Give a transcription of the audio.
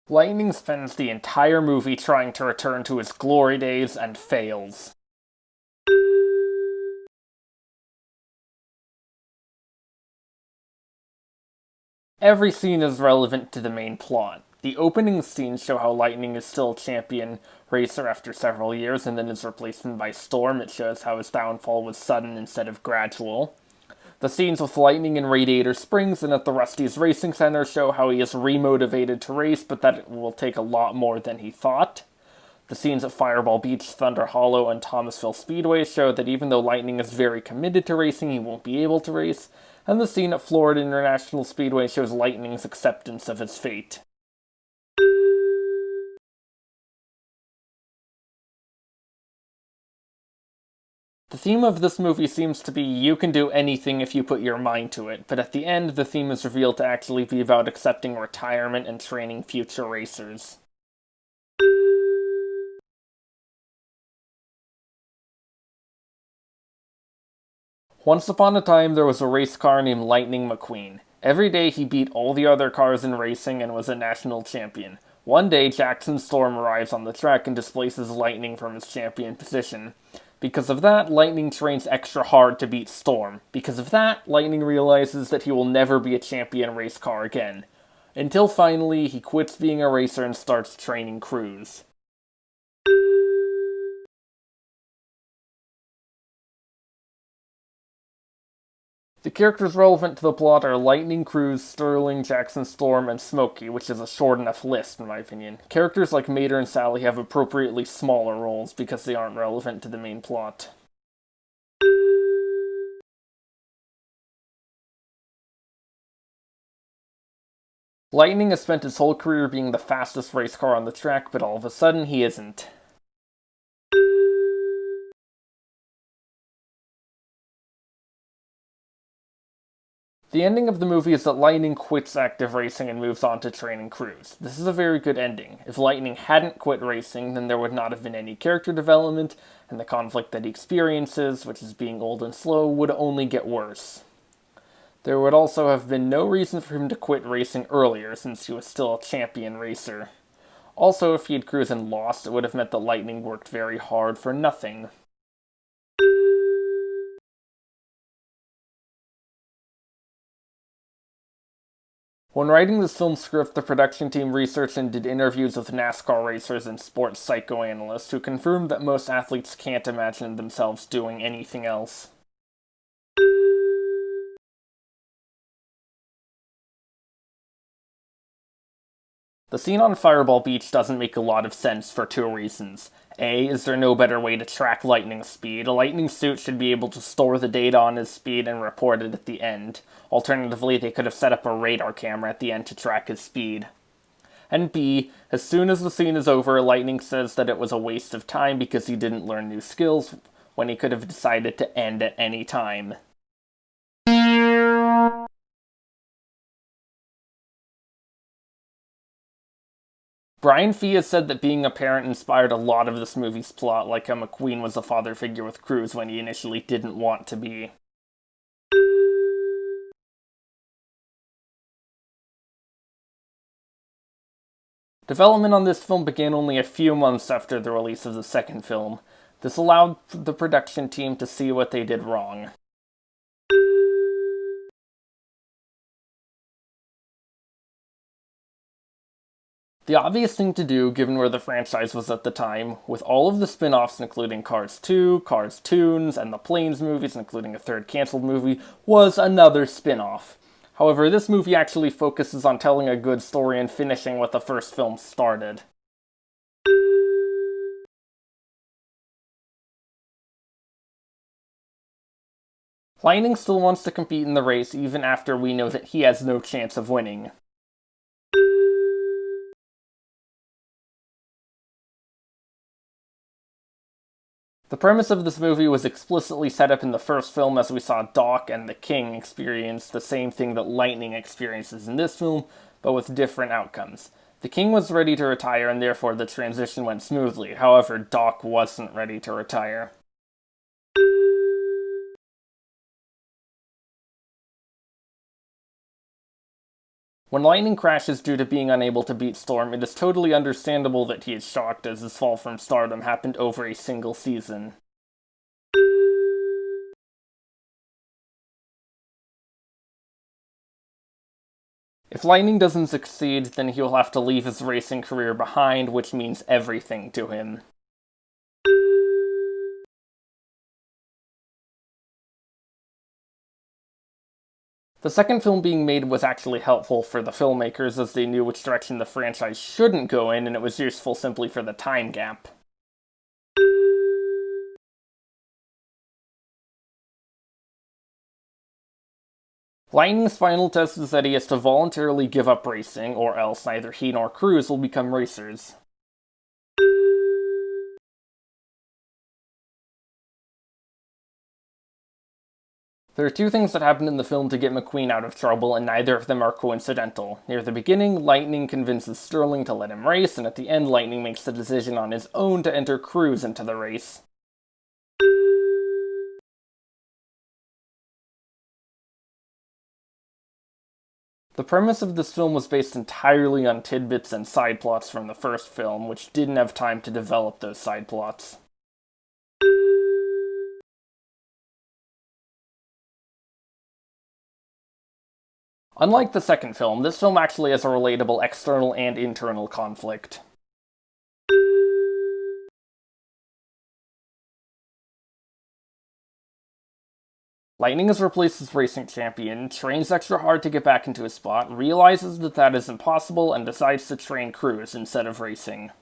Lightning spends the entire movie trying to return to his glory days and fails. Every scene is relevant to the main plot. The opening scenes show how Lightning is still a champion racer after several years and then is replaced by Storm. It shows how his downfall was sudden instead of gradual. The scenes with Lightning in Radiator Springs and at the Rusty's Racing Center show how he is remotivated to race, but that it will take a lot more than he thought. The scenes at Fireball Beach, Thunder Hollow, and Thomasville Speedway show that even though Lightning is very committed to racing, he won't be able to race. And the scene at Florida International Speedway shows Lightning's acceptance of his fate. The theme of this movie seems to be you can do anything if you put your mind to it, but at the end the theme is revealed to actually be about accepting retirement and training future racers. Once upon a time, there was a race car named Lightning McQueen. Every day he beat all the other cars in racing and was a national champion. One day, Jackson Storm arrives on the track and displaces Lightning from his champion position. Because of that, Lightning trains extra hard to beat Storm. Because of that, Lightning realizes that he will never be a champion race car again. Until finally, he quits being a racer and starts training crews. The characters relevant to the plot are Lightning, Cruz, Sterling, Jackson Storm, and Smokey, which is a short enough list in my opinion. Characters like Mater and Sally have appropriately smaller roles because they aren't relevant to the main plot. Lightning has spent his whole career being the fastest race car on the track, but all of a sudden he isn't. The ending of the movie is that Lightning quits active racing and moves on to training crews. This is a very good ending. If Lightning hadn't quit racing, then there would not have been any character development, and the conflict that he experiences, which is being old and slow, would only get worse. There would also have been no reason for him to quit racing earlier, since he was still a champion racer. Also, if he had cruised and lost, it would have meant that Lightning worked very hard for nothing. When writing this film script, the production team researched and did interviews with NASCAR racers and sports psychoanalysts who confirmed that most athletes can't imagine themselves doing anything else. The scene on Fireball Beach doesn't make a lot of sense for two reasons. A, is there no better way to track Lightning's speed? A Lightning suit should be able to store the data on his speed and report it at the end. Alternatively, they could have set up a radar camera at the end to track his speed. And B, as soon as the scene is over, Lightning says that it was a waste of time because he didn't learn new skills, when he could have decided to end at any time. Brian Fee has said that being a parent inspired a lot of this movie's plot, like how McQueen was a father figure with Cruz when he initially didn't want to be. Development on this film began only a few months after the release of the second film. This allowed the production team to see what they did wrong. The obvious thing to do, given where the franchise was at the time, with all of the spin-offs including Cars 2, Cars Toons, and the Planes movies including a third cancelled movie, was another spin-off. However, this movie actually focuses on telling a good story and finishing what the first film started. Lightning still wants to compete in the race even after we know that he has no chance of winning. The premise of this movie was explicitly set up in the first film as we saw Doc and the King experience the same thing that Lightning experiences in this film, but with different outcomes. The King was ready to retire and therefore the transition went smoothly, however Doc wasn't ready to retire. When Lightning crashes due to being unable to beat Storm, it is totally understandable that he is shocked, as his fall from stardom happened over a single season. If Lightning doesn't succeed, then he will have to leave his racing career behind, which means everything to him. The second film being made was actually helpful for the filmmakers, as they knew which direction the franchise shouldn't go in, and it was useful simply for the time gap. Lightning's final test is that he has to voluntarily give up racing, or else neither he nor Cruz will become racers. There are two things that happen in the film to get McQueen out of trouble, and neither of them are coincidental. Near the beginning, Lightning convinces Sterling to let him race, and at the end, Lightning makes the decision on his own to enter Cruz into the race. The premise of this film was based entirely on tidbits and side plots from the first film, which didn't have time to develop those side plots. Unlike the second film, this film actually has a relatable external and internal conflict. Lightning is replaced as racing champion, trains extra hard to get back into his spot, realizes that that is impossible, and decides to train Cruz instead of racing.